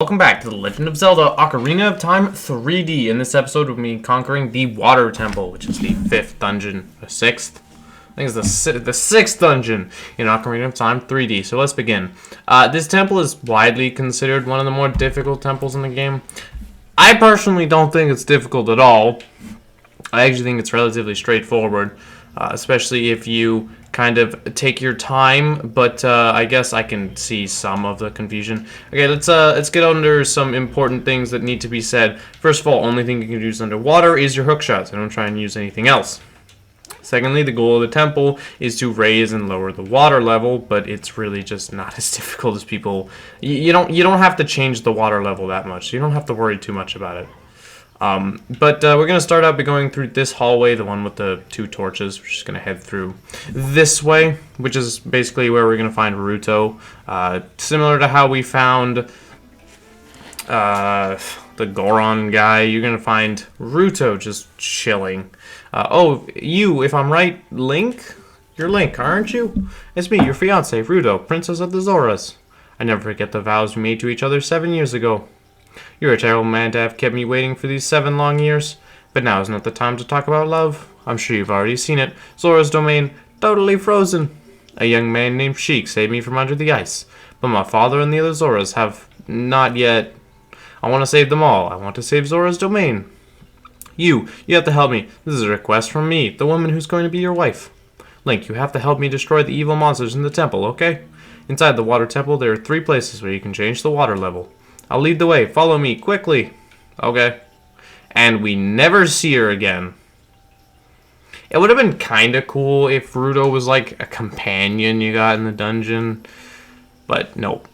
Welcome back to The Legend of Zelda Ocarina of Time 3D. In this episode, we'll be conquering the Water Temple, which is the 5th dungeon, the 6th? I think it's the 6th dungeon in Ocarina of Time 3D. So let's begin. This temple is widely considered one of the more difficult temples in the game. I personally don't think it's difficult at all. I actually think it's relatively straightforward, especially if you kind of take your time, but I guess I can see some of the confusion. Okay, let's get under some important things that need to be said. First of all, only thing you can use underwater is your hook shots. I don't try and use anything else. Secondly, the goal of the temple is to raise and lower the water level, but it's really just not as difficult as people. You don't have to change the water level that much. So you don't have to worry too much about it. But we're going to start out by going through this hallway, the one with the 2 torches. We're just going to head through this way, which is basically where we're going to find Ruto. Similar to how we found the Goron guy, you're going to find Ruto just chilling. Oh, you, if I'm right, Link? You're Link, aren't you? It's me, your fiancé, Ruto, Princess of the Zoras. I never forget the vows we made to each other 7 years ago. You're a terrible man to have kept me waiting for these 7 long years. But now is not the time to talk about love. I'm sure you've already seen it. Zora's domain, totally frozen. A young man named Sheik saved me from under the ice. But my father and the other Zoras have not yet. I want to save them all. I want to save Zora's domain. You have to help me. This is a request from me, the woman who's going to be your wife. Link, you have to help me destroy the evil monsters in the temple, okay? Inside the water temple, there are 3 places where you can change the water level. I'll lead the way. Follow me, quickly. Okay. And we never see her again. It would have been kind of cool if Ruto was like a companion you got in the dungeon. But nope.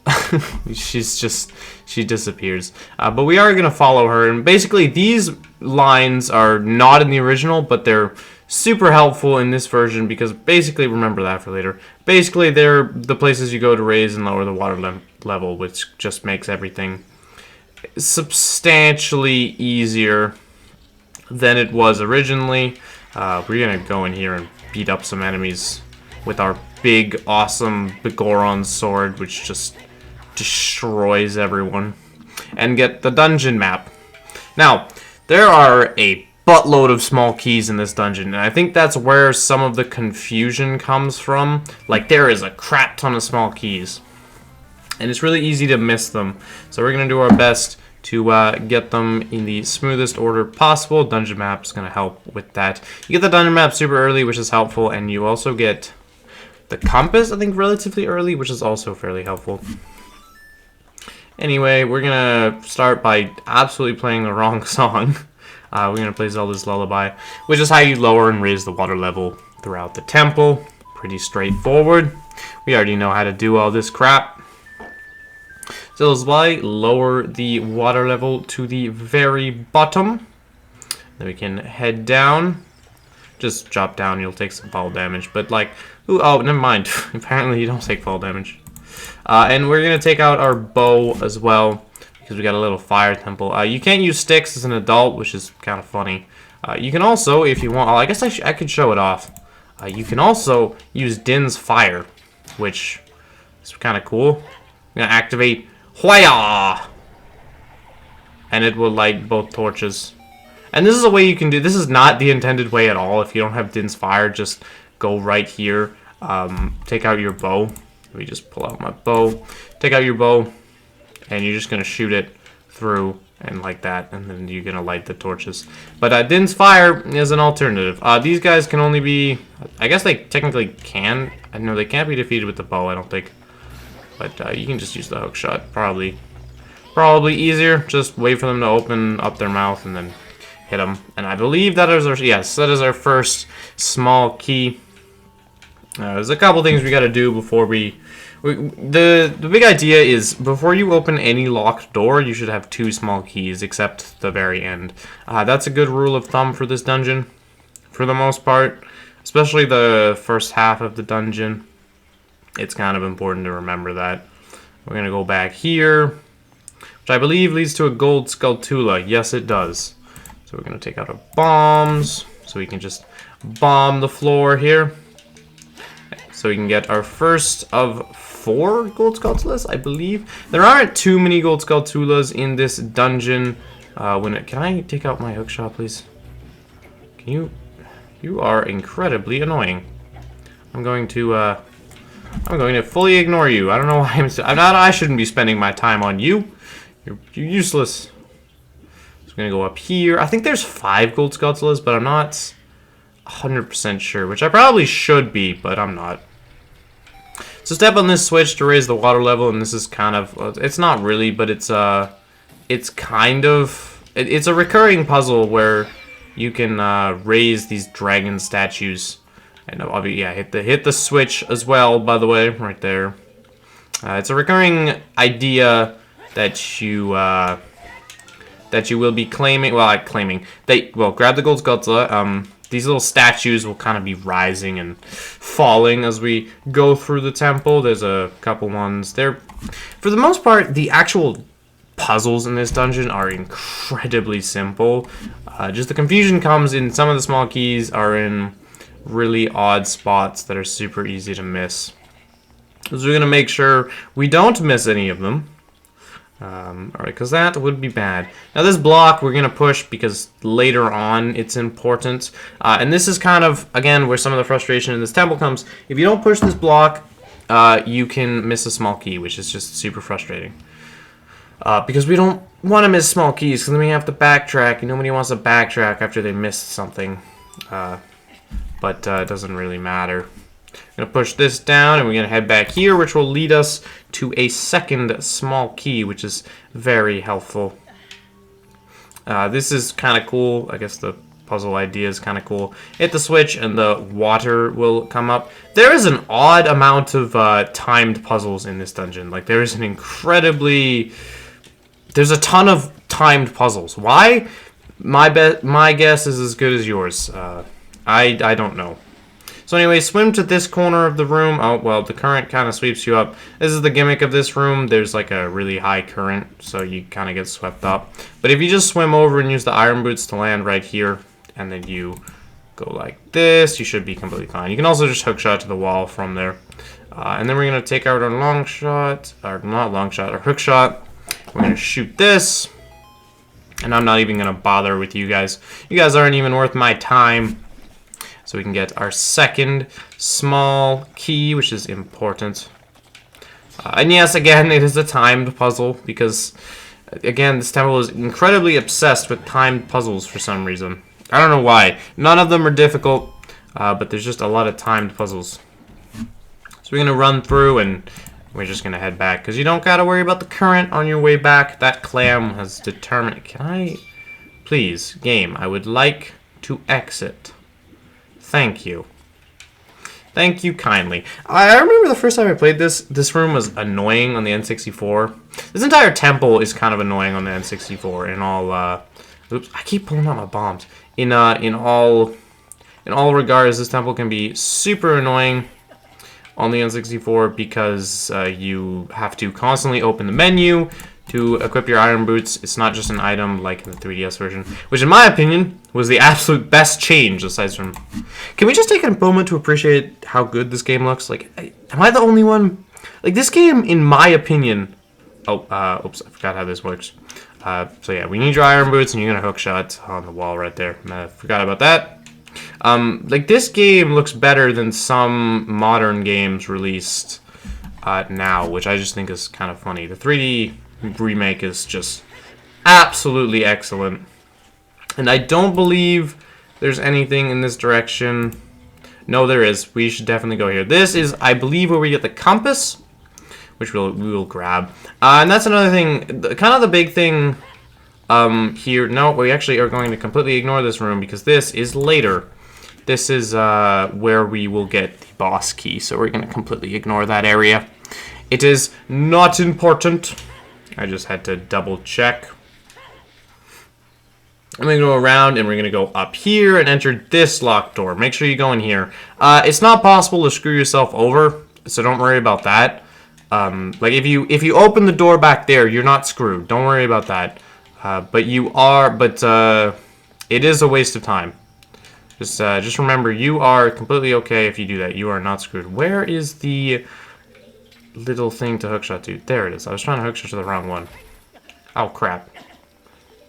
She disappears. But we are going to follow her. And basically, these lines are not in the original, but they're super helpful in this version because basically, remember that for later. Basically, they're the places you go to raise and lower the water level, which just makes everything substantially easier than it was originally. We're going to go in here and beat up some enemies with our big, awesome Goron sword, which just destroys everyone, and get the dungeon map. Now, there are a buttload of small keys in this dungeon, and I think that's where some of the confusion comes from. Like, there is a crap ton of small keys, and it's really easy to miss them. So we're going to do our best to get them in the smoothest order possible. Dungeon map is going to help with that. You get the dungeon map super early, which is helpful, and you also get the compass, I think, relatively early, which is also fairly helpful. Anyway, we're going to start by absolutely playing the wrong song. We're going to play Zelda's Lullaby, which is how you lower and raise the water level throughout the temple. Pretty straightforward. We already know how to do all this crap. Zelda's Lullaby, lower the water level to the very bottom. Then we can head down. Just drop down, you'll take some fall damage. But like, ooh, oh, never mind. Apparently you don't take fall damage. And we're going to take out our bow as well, because we got a little fire temple. You can't use sticks as an adult, which is kind of funny. You can also, if you want, I guess I could show it off. You can also use Din's Fire, which is kind of cool. I'm going to activate Hoya! And it will light both torches. And this is a way you can do, this is not the intended way at all. If you don't have Din's Fire, just go right here. Take out your bow. Let me just pull out my bow. Take out your bow. And you're just going to shoot it through and like that. And then you're going to light the torches. But Din's Fire is an alternative. These guys can only be, I guess they technically can. I know they can't be defeated with the bow, I don't think. But you can just use the hook shot. Probably easier. Just wait for them to open up their mouth and then hit them. And I believe that is our, yes, that is our first small key. There's a couple things we got to do before the big idea is before you open any locked door, you should have 2 small keys, except the very end. That's a good rule of thumb for this dungeon, for the most part, especially the first half of the dungeon. It's kind of important to remember that. We're going to go back here, which I believe leads to a gold Skulltula. Yes, it does. So we're going to take out our bombs, so we can just bomb the floor here. So we can get our first of 4 gold Skulltulas, I believe. There aren't too many gold Skulltulas in this dungeon. Can I take out my hookshot, please? Can you? You are incredibly annoying. I'm going to fully ignore you. I don't know why I shouldn't be spending my time on you. You're useless. I'm gonna go up here. I think there's 5 gold Skulltulas, but I'm not 100% sure, which I probably should be, but I'm not. So step on this switch to raise the water level, and this is kind of, it's not really, but it's kind of, it's a recurring puzzle where you can raise these dragon statues. And yeah, hit the switch as well, by the way, right there. It's a recurring idea that you will be claiming. Well, grab the gold Skulltula. These little statues will kind of be rising and falling as we go through the temple. There's a couple ones there. For the most part, the actual puzzles in this dungeon are incredibly simple. Just the confusion comes in some of the small keys are in really odd spots that are super easy to miss. So we're going to make sure we don't miss any of them. Alright, because that would be bad. Now this block we're going to push because later on it's important. And this is kind of, again, where some of the frustration in this temple comes. If you don't push this block, you can miss a small key, which is just super frustrating. Because we don't want to miss small keys, because then we have to backtrack, and nobody wants to backtrack after they missed something. But it doesn't really matter. I'm going to push this down, and we're going to head back here, which will lead us to a second small key, which is very helpful. This is kind of cool. I guess the puzzle idea is kind of cool. Hit the switch, and the water will come up. There is an odd amount of timed puzzles in this dungeon. Like, there is an incredibly... There's a ton of timed puzzles. Why? My guess is as good as yours. I don't know. So anyway, swim to this corner of the room. Oh, well, the current kind of sweeps you up. This is the gimmick of this room. There's like a really high current, so you kind of get swept up. But if you just swim over and use the iron boots to land right here, and then you go like this, you should be completely fine. You can also just hook shot to the wall from there. And then we're going to take out our long shot, or not long shot, our hook shot. We're going to shoot this. And I'm not even going to bother with you guys. You guys aren't even worth my time. So we can get our second small key, which is important. And yes, again, it is a timed puzzle because, again, this temple is incredibly obsessed with timed puzzles for some reason. I don't know why. None of them are difficult, but there's just a lot of timed puzzles. So we're going to run through and we're just going to head back because you don't got to worry about the current on your way back. That clam has determined... Can I... Please, game, I would like to exit. Thank you. Thank you kindly. I remember the first time I played this room was annoying on the N64. This entire temple is kind of annoying on the N64 in all, oops, I keep pulling out my bombs. In all regards, this temple can be super annoying on the N64 because you have to constantly open the menu to equip your iron boots. It's not just an item like in the 3DS version, which in my opinion was the absolute best change aside from... Can we just take a moment to appreciate how good this game looks? Like, am I the only one? Like, this game, in my opinion... Oh, oops, I forgot how this works. So yeah, we need your iron boots and you're gonna hook shot on the wall right there. I forgot about that. Like, this game looks better than some modern games released now, which I just think is kind of funny. The 3D remake is just absolutely excellent. And I don't believe there's anything in this direction. No, there is. We should definitely go here. This is, I believe, where we get the compass, which we will grab. And that's another thing, kind of the big thing here. No, we actually are going to completely ignore this room because this is later. This is where we will get the boss key, so we're going to completely ignore that area. It is not important. I just had to double check. I'm going to go around and we're going to go up here and enter this locked door. Make sure you go in here. It's not possible to screw yourself over, so don't worry about that. Like if you open the door back there, you're not screwed. Don't worry about that. But it is a waste of time. Just remember, you are completely okay if you do that. You are not screwed. Where is the... little thing to hookshot to? There it is. I was trying to hookshot to the wrong one. Oh, crap.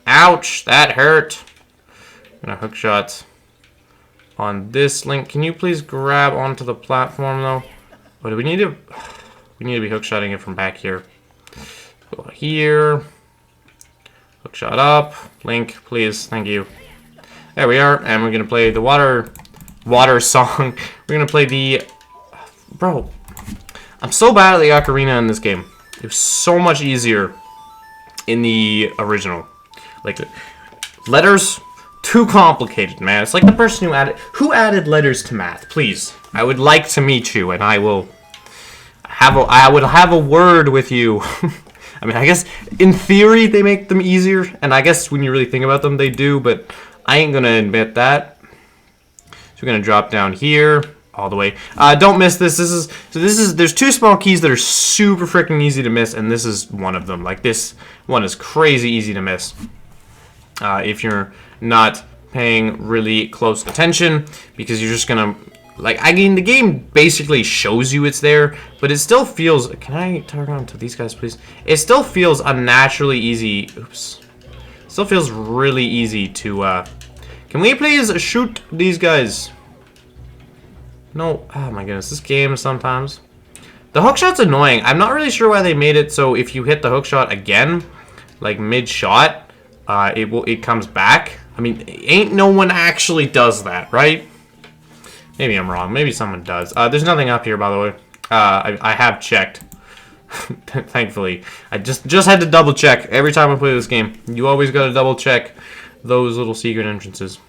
Ouch! That hurt! I'm gonna hookshot on this link. Can you please grab onto the platform, though? What do we need to... We need to be hookshotting it from back here. Go here. Hookshot up. Link, please. Thank you. There we are. And we're gonna play the water song. We're gonna play the... Bro, I'm so bad at the Ocarina in this game. It was so much easier in the original. Like, letters, too complicated, man. It's like the person who added letters to math. Please, I would like to meet you, and I would have a word with you. I mean, I guess in theory they make them easier, and I guess when you really think about them, they do. But I ain't gonna admit that. So we're gonna drop down here. All the way. Don't miss this. There's two small keys that are super freaking easy to miss, and this is one of them. Like, this one is crazy easy to miss. If you're not paying really close attention, because you're just gonna, like, I mean, the game basically shows you it's there, but it still feels, can I turn on to these guys, please? It still feels unnaturally easy. Oops. Still feels really easy to, can we please shoot these guys? No, oh my goodness, this game sometimes. The hookshot's annoying. I'm not really sure why they made it so if you hit the hookshot again, like mid-shot, it comes back. I mean, ain't no one actually does that, right? Maybe I'm wrong. Maybe someone does. There's nothing up here, by the way. I have checked. Thankfully. I just had to double check every time I play this game. You always gotta double check those little secret entrances.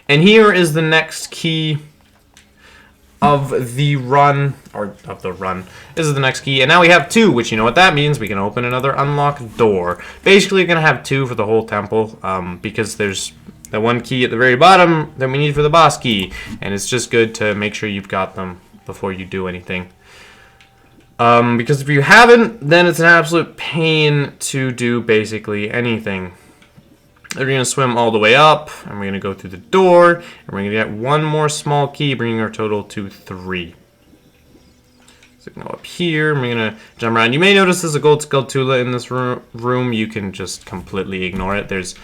And here is the next key of the run, This is the next key, and now we have two, which you know what that means. We can open another unlocked door. Basically, you're gonna have two for the whole temple, because there's the one key at the very bottom that we need for the boss key, and it's just good to make sure you've got them before you do anything. Because if you haven't, then it's an absolute pain to do basically anything. We're going to swim all the way up, and we're going to go through the door, and we're going to get one more small key, bringing our total to 3. So we can go up here, and we're going to jump around. You may notice there's a gold Skulltula in this room. You can just completely ignore it. There's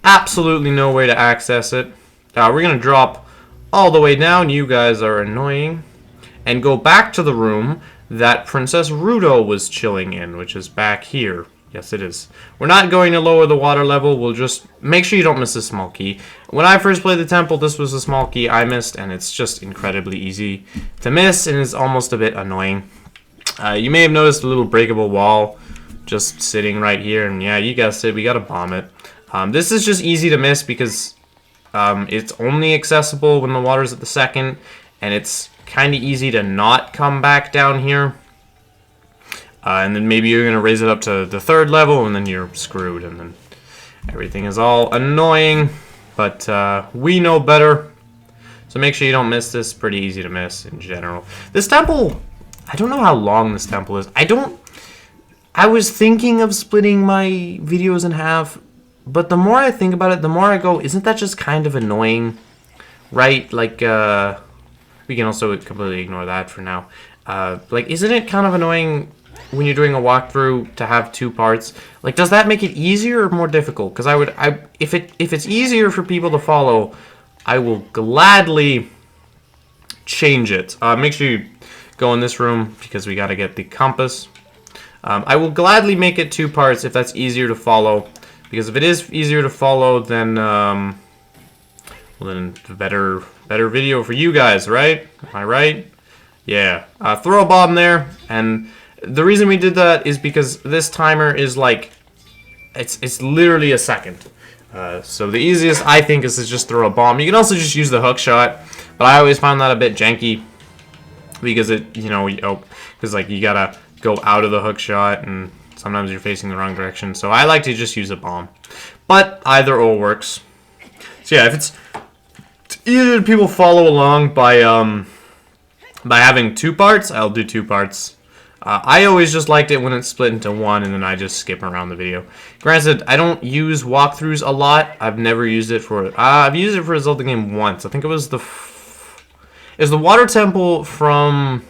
absolutely no way to access it. We're going to drop all the way down. You guys are annoying. And go back to the room that Princess Ruto was chilling in, which is back here. Yes, it is. We're not going to lower the water level. We'll just make sure you don't miss this small key. When I first played the temple, this was a small key I missed, and it's just incredibly easy to miss, and it's almost a bit annoying. You may have noticed a little breakable wall just sitting right here, and yeah, you guessed it, we gotta bomb it. This is just easy to miss because it's only accessible when the water's at the second, and it's kind of easy to not come back down here. And then maybe you're going to raise it up to the 3rd level, and then you're screwed, and then everything is all annoying. But we know better. So make sure you don't miss this. Pretty easy to miss in general. This temple, I don't know how long this temple is. I was thinking of splitting my videos in half, but the more I think about it, the more I go, isn't that just kind of annoying? Right? Like, we can also completely ignore that for now. Like, isn't it kind of annoying when you're doing a walkthrough to have 2 parts? Like, does that make it easier or more difficult? Because if it's easier for people to follow, I will gladly change it. Make sure you go in this room because we got to get the compass. I will gladly make it 2 parts if that's easier to follow. Because if it is easier to follow, then well, then better video for you guys, right? Am I right? Yeah. Throw a bomb there, and the reason we did that is because this timer is like, it's literally a second. So the easiest, I think, is to just throw a bomb. You can also just use the hook shot, but I always found that a bit janky because it, because like you gotta go out of the hook shot, and sometimes you're facing the wrong direction. So I like to just use a bomb, but either or works. So yeah, if it's easier to people follow along by having 2 parts, I'll do 2 parts. I always just liked it when it's split into 1, and then I just skip around the video. Granted, I don't use walkthroughs a lot. I've never used it for... I've used it for a Zelda game once. I think it was the water temple from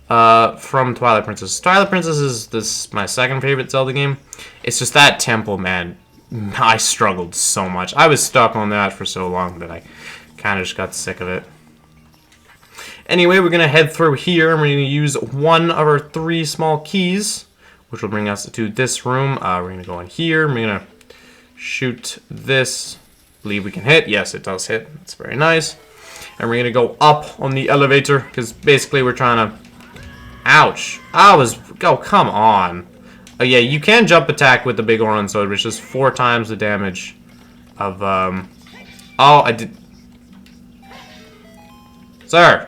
from Twilight Princess. Twilight Princess is my second favorite Zelda game. It's just that temple, man. I struggled so much. I was stuck on that for so long that I kind of just got sick of it. Anyway, we're going to head through here, and we're going to use one of our 3 small keys, which will bring us to this room. We're going to go in here, and we're going to shoot this. Believe we can hit. Yes, it does hit. It's very nice. And we're going to go up on the elevator, because basically we're trying to... Ouch. Oh, come on. Oh, yeah, you can jump attack with the big Oran sword, which is 4 times the damage of, Oh, I did... Sir!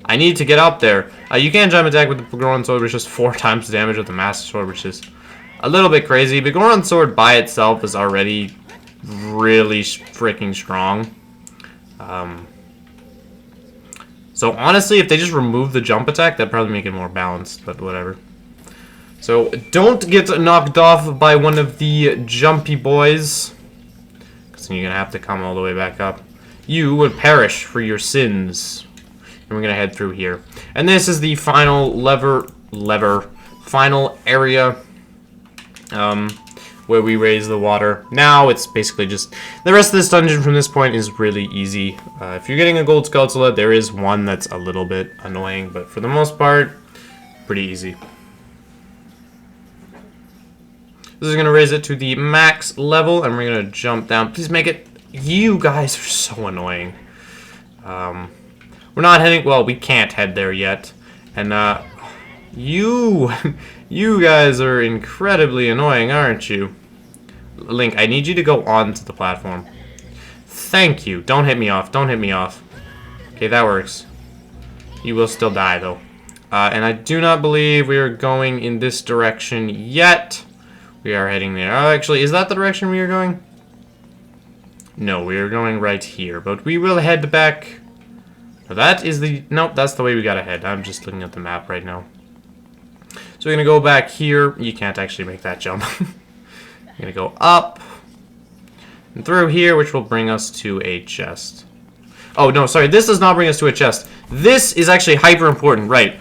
I need to get up there. You can jump attack with the Goron Sword, which is 4 times the damage of the Master Sword, which is a little bit crazy. But Goron Sword by itself is already really freaking strong. So honestly, if they just remove the jump attack, that'd probably make it more balanced, but whatever. So don't get knocked off by one of the jumpy boys, because then you're going to have to come all the way back up. You would perish for your sins. And we're going to head through here. And this is the final final area where we raise the water. Now it's basically just, the rest of this dungeon from this point is really easy. If you're getting a gold Skulltula, there is one that's a little bit annoying, but for the most part, pretty easy. This is going to raise it to the max level, and we're going to jump down. Please make it. You guys are so annoying. We're not heading... Well, we can't head there yet. And, you guys are incredibly annoying, aren't you? Link, I need you to go onto the platform. Thank you. Don't hit me off. Don't hit me off. Okay, that works. You will still die, though. And I do not believe we are going in this direction yet. We are heading there. Oh, actually, is that the direction we are going? No, we are going right here. But we will head back... That is the... Nope, that's the way we gotta head. I'm just looking at the map right now. So we're gonna go back here. You can't actually make that jump. We're gonna go up. And through here, which will bring us to a chest. Oh, no, sorry. This does not bring us to a chest. This is actually hyper important, right.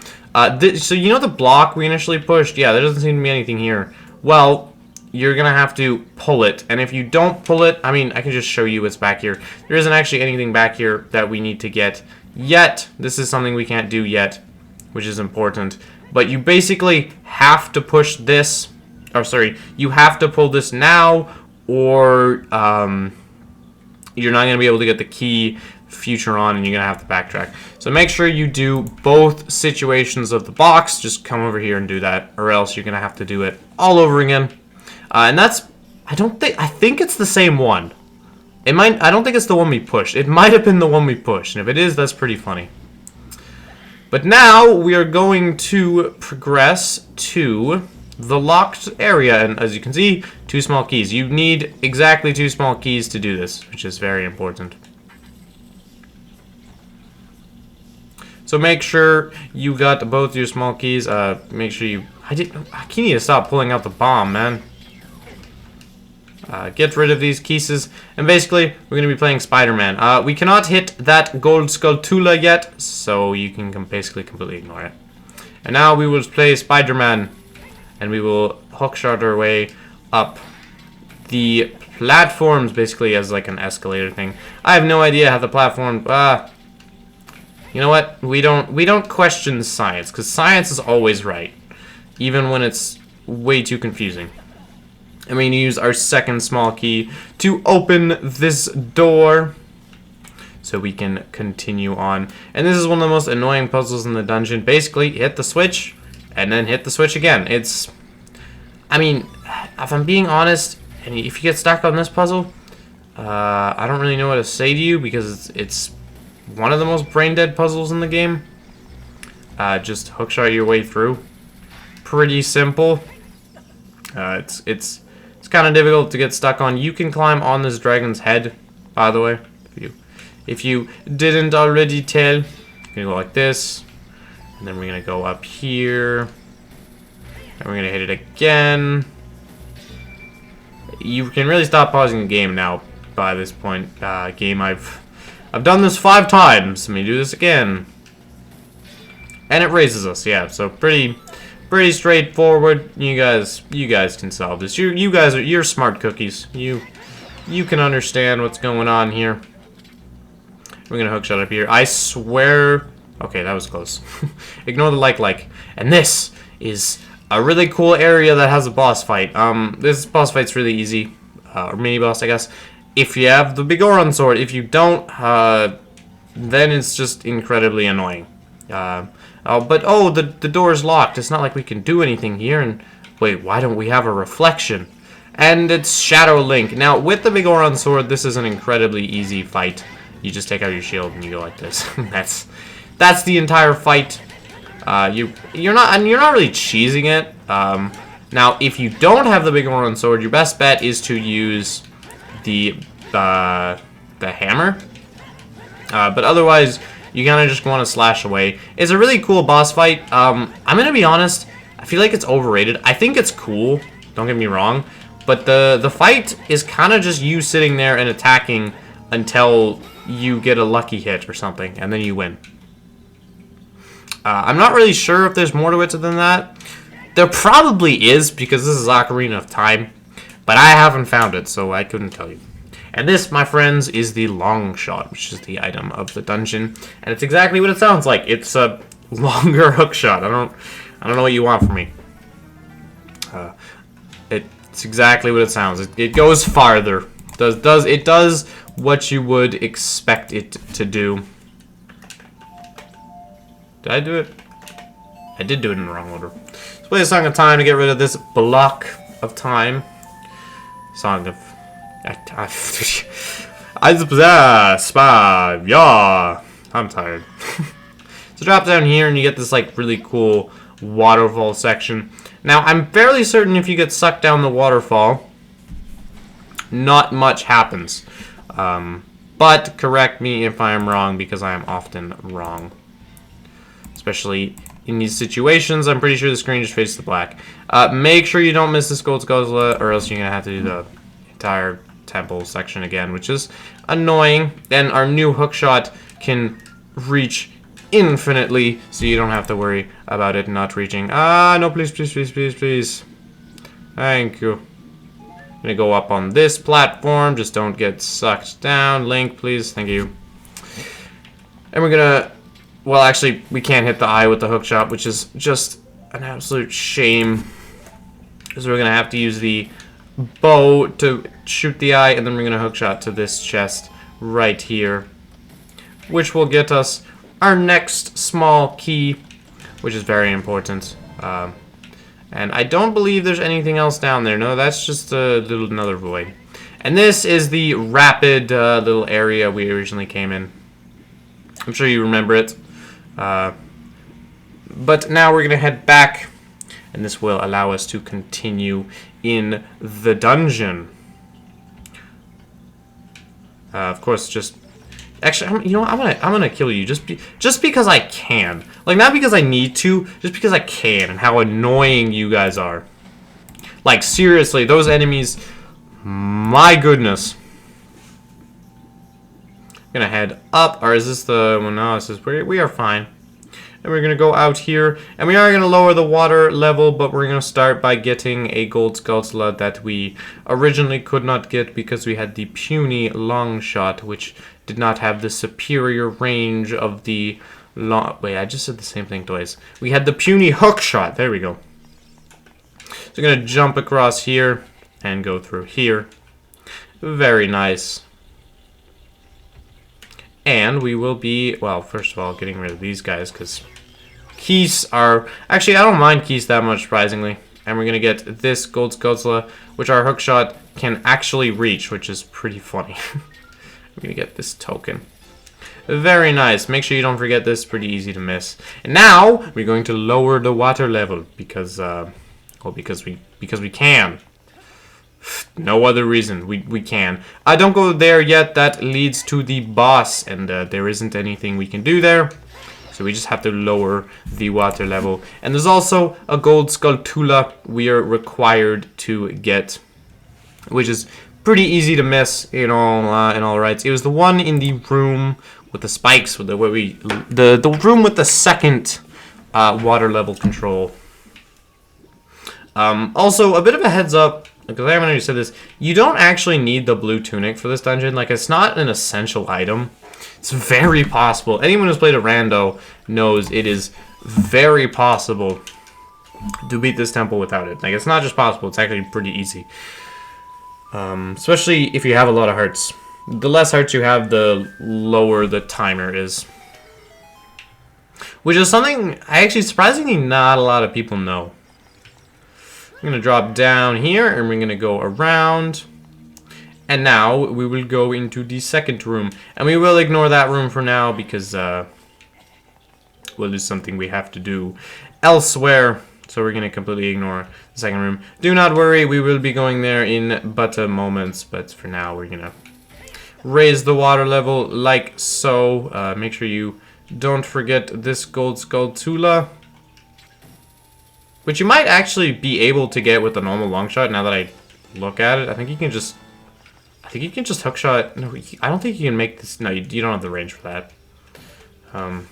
So you know the block we initially pushed? Yeah, there doesn't seem to be anything here. Well, you're gonna have to pull it. And if you don't pull it... I mean, I can just show you what's back here. There isn't actually anything back here that we need to get yet. This is something we can't do yet, which is important. But you basically have to push this, or sorry, you have to pull this now, or you're not going to be able to get the key future on, and you're going to have to backtrack. So make sure you do both situations of the box. Just come over here and do that, or else you're going to have to do it all over again. And that's, I think it's the same one. It might, I don't think it's the one we pushed. It might have been the one we pushed, and if it is, that's pretty funny. But now we are going to progress to the locked area, and as you can see, 2 small keys. You need exactly 2 small keys to do this, which is very important. So make sure you got both your small keys. Make sure you... I need to stop pulling out the bomb, man. Get rid of these keys, and basically, we're going to be playing Spider-Man. We cannot hit that gold Skulltula yet, so you can basically completely ignore it. And now we will play Spider-Man, and we will hookshot our way up the platforms, basically as like an escalator thing. I have no idea how the platform... you know what? We don't question science, because science is always right, even when it's way too confusing. And we're going to use our second small key to open this door so we can continue on. And this is one of the most annoying puzzles in the dungeon. Basically, hit the switch and then hit the switch again. It's... I mean, if I'm being honest, and if you get stuck on this puzzle, I don't really know what to say to you, because it's one of the most brain-dead puzzles in the game. Just hookshot your way through. Pretty simple. It's kind of difficult to get stuck on. You can climb on this dragon's head, by the way, if you didn't already tell. You're gonna go like this, and then we're gonna go up here, and we're gonna hit it again. You can really stop pausing the game now by this point. Game, I've done this 5 times. Let me do this again. And it raises us, yeah. So pretty straightforward. You guys can solve this. You're smart cookies. You can understand what's going on here. We're gonna hookshot up here. I swear. Okay, that was close. Ignore the like. And this is a really cool area that has a boss fight. This boss fight's really easy, or mini boss, I guess. If you have the big Oron sword. If you don't, then it's just incredibly annoying. The door's locked. It's not like we can do anything here. And wait, why don't we have a reflection? And it's Shadow Link. Now, with the big Oron sword, this is an incredibly easy fight. You just take out your shield and you go like this. That's the entire fight. You're not really cheesing it. Now, if you don't have the big Oron sword, your best bet is to use the hammer. But otherwise, you kind of just want to slash away. It's a really cool boss fight. I'm gonna be honest. I feel like it's overrated. I think it's cool. Don't get me wrong. But the fight is kind of just you sitting there and attacking until you get a lucky hit or something, and then you win. I'm not really sure if there's more to it than that. There probably is, because this is Ocarina of Time, but I haven't found it, so I couldn't tell you. And this, my friends, is the long shot, which is the item of the dungeon, and it's exactly what it sounds like. It's a longer hook shot. I don't know what you want from me. It's exactly what it sounds. It goes farther. It does what you would expect it to do. Did I do it? I did do it in the wrong order. Let's play a Song of Time to get rid of this block of time. Song of... I'm tired. So drop down here and you get this like really cool waterfall section. Now I'm fairly certain if you get sucked down the waterfall, not much happens. But correct me if I am wrong, because I am often wrong. Especially in these situations, I'm pretty sure the screen just fades to black. Make sure you don't miss this gold skull, or else you're going to have to do the entire temple section again, which is annoying. Then our new hookshot can reach infinitely, so you don't have to worry about it not reaching. No, please. Thank you. I'm gonna go up on this platform. Just don't get sucked down. Link, please. Thank you. And we're gonna... Well, actually, we can't hit the eye with the hookshot, which is just an absolute shame. Because we're gonna have to use the bow to shoot the eye, and then we're gonna hookshot to this chest right here, which will get us our next small key, which is very important. And I don't believe there's anything else down there. No, that's just another void. And this is the rapid little area we originally came in. I'm sure you remember it. But now we're going to head back, and this will allow us to continue in the dungeon. Of course, just... Actually, you know what? I'm gonna kill you just because I can. Like, not because I need to, just because I can, and how annoying you guys are. Like, seriously, those enemies, my goodness. I'm gonna head up, or is this the one? No, this is we are fine. And we're gonna go out here, and we are gonna lower the water level, but we're gonna start by getting a gold skull that we originally could not get because we had the puny long shot, which did not have the superior range of the long... Wait, I just said the same thing twice. We had the puny hook shot. There we go. So we're gonna jump across here and go through here. Very nice. And we will be, well, first of all, getting rid of these guys, because keys are... Actually, I don't mind keys that much, surprisingly. And we're going to get this gold skull, which our hookshot can actually reach, which is pretty funny. We're going to get this token. Very nice. Make sure you don't forget this. Pretty easy to miss. And now, we're going to lower the water level, because, well, because we can. No other reason. We can. Don't go there yet. That leads to the boss, and there isn't anything we can do there. So we just have to lower the water level. And there's also a gold skull we are required to get, which is pretty easy to miss in all rights. It was the one in the room with the spikes, with the room with the second water level control. Also, a bit of a heads up, because I haven't already said this, you don't actually need the blue tunic for this dungeon. Like, it's not an essential item. It's very possible. Anyone who's played a rando knows it is very possible to beat this temple without it. Like, it's not just possible, it's actually pretty easy. Especially if you have a lot of hearts. The less hearts you have, the lower the timer is. Which is something I actually surprisingly not a lot of people know. I'm going to drop down here, and we're going to go around. And now, we will go into the second room. And we will ignore that room for now, because, well, there's something we have to do elsewhere. So we're going to completely ignore the second room. Do not worry, we will be going there in but a moment. But for now, we're going to raise the water level like so. Make sure you don't forget this gold skulltula, which you might actually be able to get with a normal long shot. Now that I look at it, I think you can just hook shot. No, I don't think you can make this. No, you don't have the range for that. And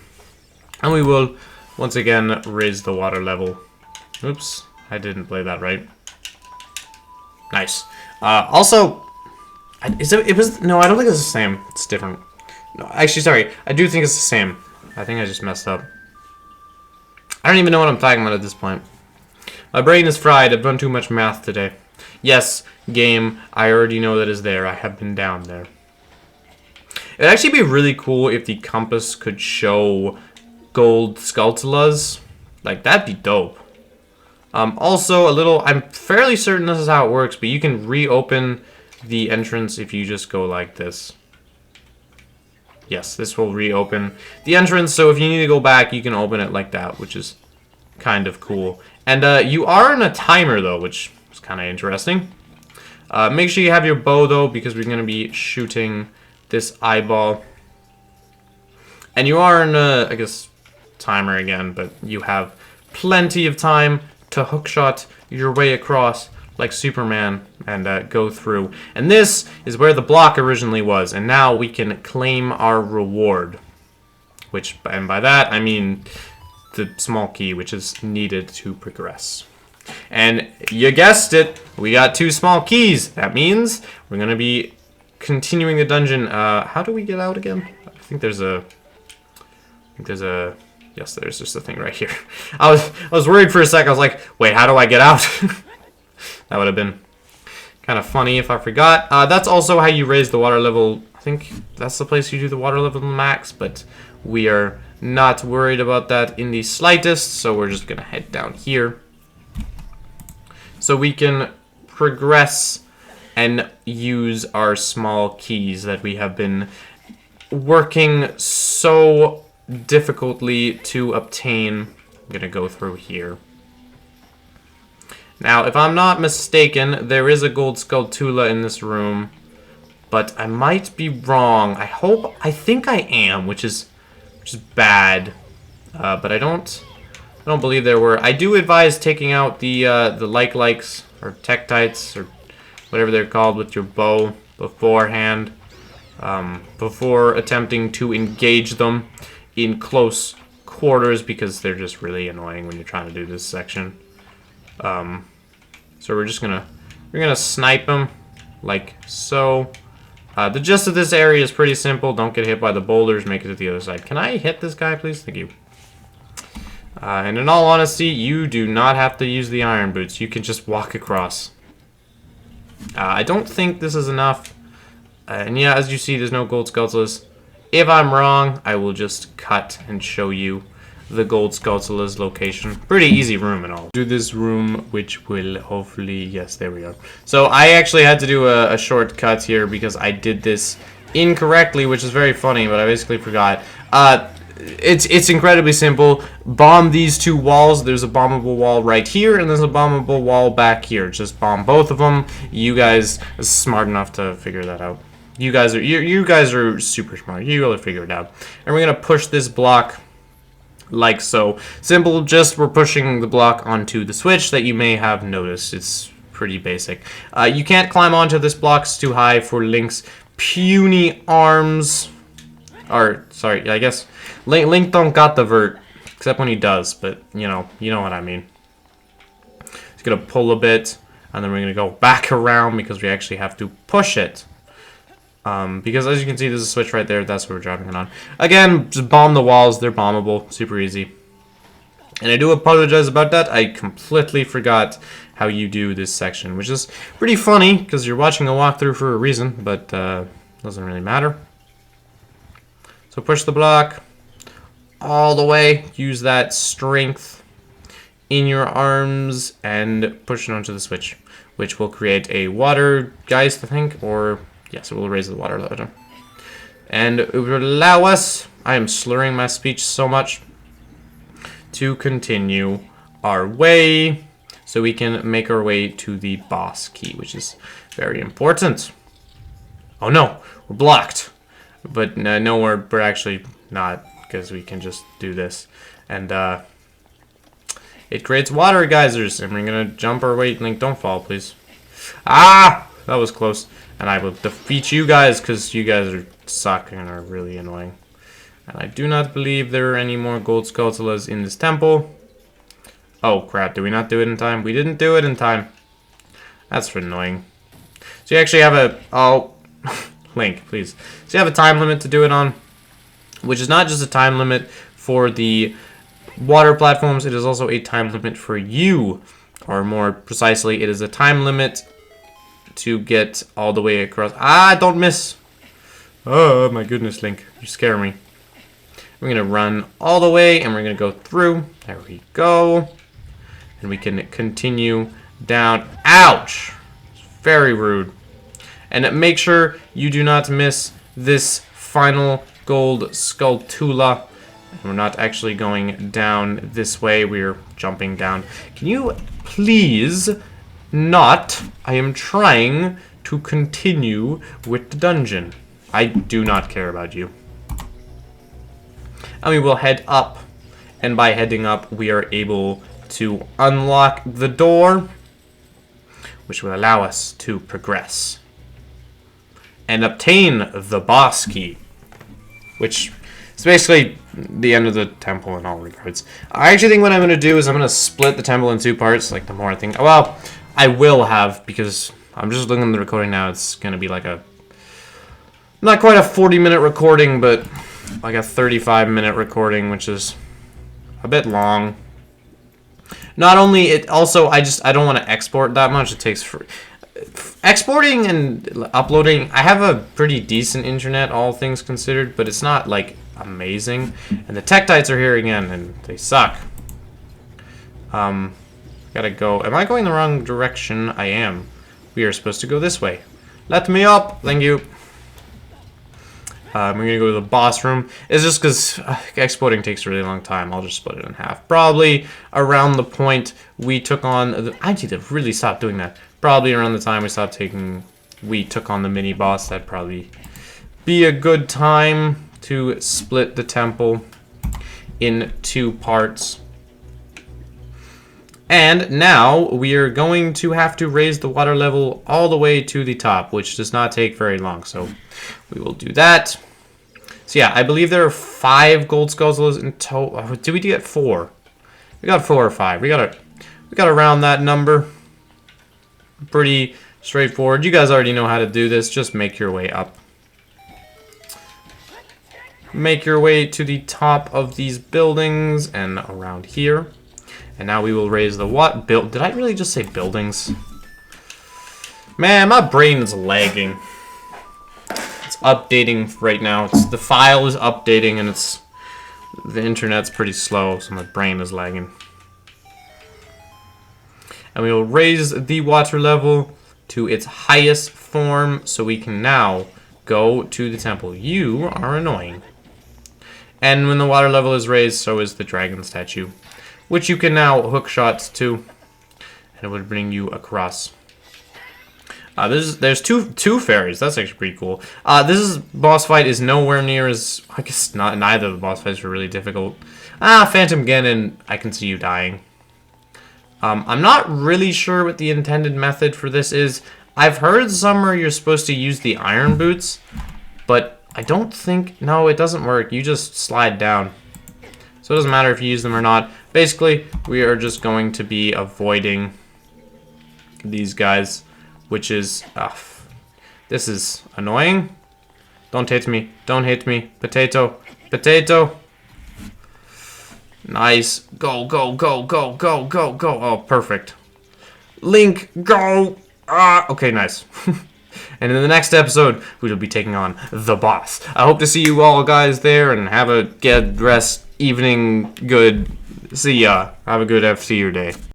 we will once again raise the water level. Oops, I didn't play that right. Nice. Also, it was no. I don't think it's the same. It's different. No, actually, sorry. I do think it's the same. I think I just messed up. I don't even know what I'm talking about at this point. My brain is fried. I've done too much math today. Yes, game, I already know that is there. I have been down there. It'd actually be really cool if the compass could show gold skulltulas. Like, that'd be dope. Also, I'm fairly certain this is how it works, but you can reopen the entrance if you just go like this. Yes, this will reopen the entrance, so if you need to go back, you can open it like that, which is kind of cool. And you are in a timer, though, which is kind of interesting. Make sure you have your bow, though, because we're going to be shooting this eyeball. And you are in a, I guess, timer again, but you have plenty of time to hookshot your way across like Superman and go through. And this is where the block originally was, and now we can claim our reward. Which, and by that, I mean the small key, which is needed to progress. And you guessed it, we got 2 small keys. That means we're going to be continuing the dungeon. How do we get out again? I think there's a... Yes, there's just a thing right here. I was worried for a sec. I was like, wait, how do I get out? That would have been kind of funny if I forgot. That's also how you raise the water level. I think that's the place you do the water level max, but we are not worried about that in the slightest, so we're just going to head down here. So we can progress and use our small keys that we have been working so difficultly to obtain. I'm going to go through here. Now, if I'm not mistaken, there is a gold skulltula in this room, but I might be wrong. I think I am, which is bad. But I don't believe there were. I do advise taking out the likes or tektites or whatever they're called with your bow beforehand, before attempting to engage them in close quarters, because they're just really annoying when you're trying to do this section. So we're gonna snipe them like so. The gist of this area is pretty simple. Don't get hit by the boulders. Make it to the other side. Can I hit this guy, please? Thank you. And in all honesty, you do not have to use the iron boots. You can just walk across. I don't think this is enough. And yeah, as you see, there's no gold skulltulas. If I'm wrong, I will just cut and show you the gold skulltula's location. Pretty easy room and all. Do this room, which will hopefully... Yes, there we are. So I actually had to do a shortcut here because I did this incorrectly, which is very funny, but I basically forgot. It's incredibly simple. Bomb these 2 walls. There's a bombable wall right here, and there's a bombable wall back here. Just bomb both of them. You guys are smart enough to figure that out. You guys are super smart. You will figure it out. And we're gonna push this block like so. Simple, just we're pushing the block onto the switch that you may have noticed. It's pretty basic. You can't climb onto this block. It's too high for Link's puny arms. Or, sorry, I guess Link don't got the vert. Except when he does, but you know what I mean. He's gonna pull a bit, and then we're gonna go back around because we actually have to push it. Because as you can see, there's a switch right there. That's what we're driving it on. Again, just bomb the walls. They're bombable. Super easy. And I do apologize about that. I completely forgot how you do this section, which is pretty funny because you're watching a walkthrough for a reason, but doesn't really matter. So push the block all the way. Use that strength in your arms and push it onto the switch, which will create a water geist, I think, or yes, it will raise the water level. And it will allow us, I am slurring my speech so much, to continue our way so we can make our way to the boss key, which is very important. Oh no, we're blocked. But no, we're actually not, because we can just do this. And it creates water geysers, and we're gonna jump our way. Link, don't fall, please. Ah! That was close. And I will defeat you guys, because you guys are suck and are really annoying. And I do not believe there are any more gold skulltulas in this temple. Oh crap, did we not do it in time? We didn't do it in time. That's annoying. So you actually have a... Oh, Link, please. So you have a time limit to do it on, which is not just a time limit for the water platforms, it is also a time limit for you. Or more precisely, it is a time limit to get all the way across. Ah, don't miss! Oh my goodness, Link, you scare me. We're going to run all the way, and we're going to go through. There we go. And we can continue down. Ouch! Very rude. And make sure you do not miss this final gold skulltula. We're not actually going down this way. We're jumping down. Can you please not? I am trying to continue with the dungeon. I do not care about you. And we will head up, and by heading up we are able to unlock the door, which will allow us to progress and obtain the boss key, which is basically the end of the temple in all regards. I actually think what I'm going to do is I'm going to split the temple in two parts, like the more I think, well, I will have, because I'm just looking at the recording now, it's going to be like a, not quite a 40-minute recording, but like a 35-minute recording, which is a bit long. Not only it, also I don't want to export that much. It takes for exporting and uploading. I have a pretty decent internet, all things considered, but it's not like amazing. And the Tektites are here again, and they suck. Gotta go. Am I going the wrong direction? I am. We are supposed to go this way. Let me up. Thank you. We're gonna go to the boss room. It's just because exporting takes a really long time. I'll just split it in half. Probably around the point we took on the... I need to really stop doing that. Probably around the time we took on the mini boss. That'd probably be a good time to split the temple in two parts. And now we are going to have to raise the water level all the way to the top, which does not take very long. So we will do that. So yeah, I believe there are 5 gold skulltulas in total. Did we get 4? We got 4 or 5. We got to round that number. Pretty straightforward. You guys already know how to do this. Just make your way up. Make your way to the top of these buildings and around here. And now we will raise the what? Did I really just say buildings? Man, my brain is lagging. It's updating right now. The file is updating and the internet's pretty slow, so my brain is lagging. And we will raise the water level to its highest form so we can now go to the temple. You are annoying. And when the water level is raised, so is the dragon statue, which you can now hook shots to, and it would bring you across. There's two fairies. That's actually pretty cool. This boss fight is nowhere near as... I guess neither of the boss fights were really difficult. Phantom Ganon, I can see you dying. I'm not really sure what the intended method for this is. I've heard somewhere you're supposed to use the iron boots, but I don't think... No, it doesn't work. You just slide down. So So it doesn't matter if you use them or not. Basically, we are just going to be avoiding these guys, which is... this is annoying. Don't hit me. Don't hit me. Potato. Potato. Nice. Go, go, go, go, go, go, go. Oh, perfect. Link, go. Okay, nice. And in the next episode, we will be taking on the boss. I hope to see you all guys there, and have a good rest, evening, good. See ya. Have a good FC your day.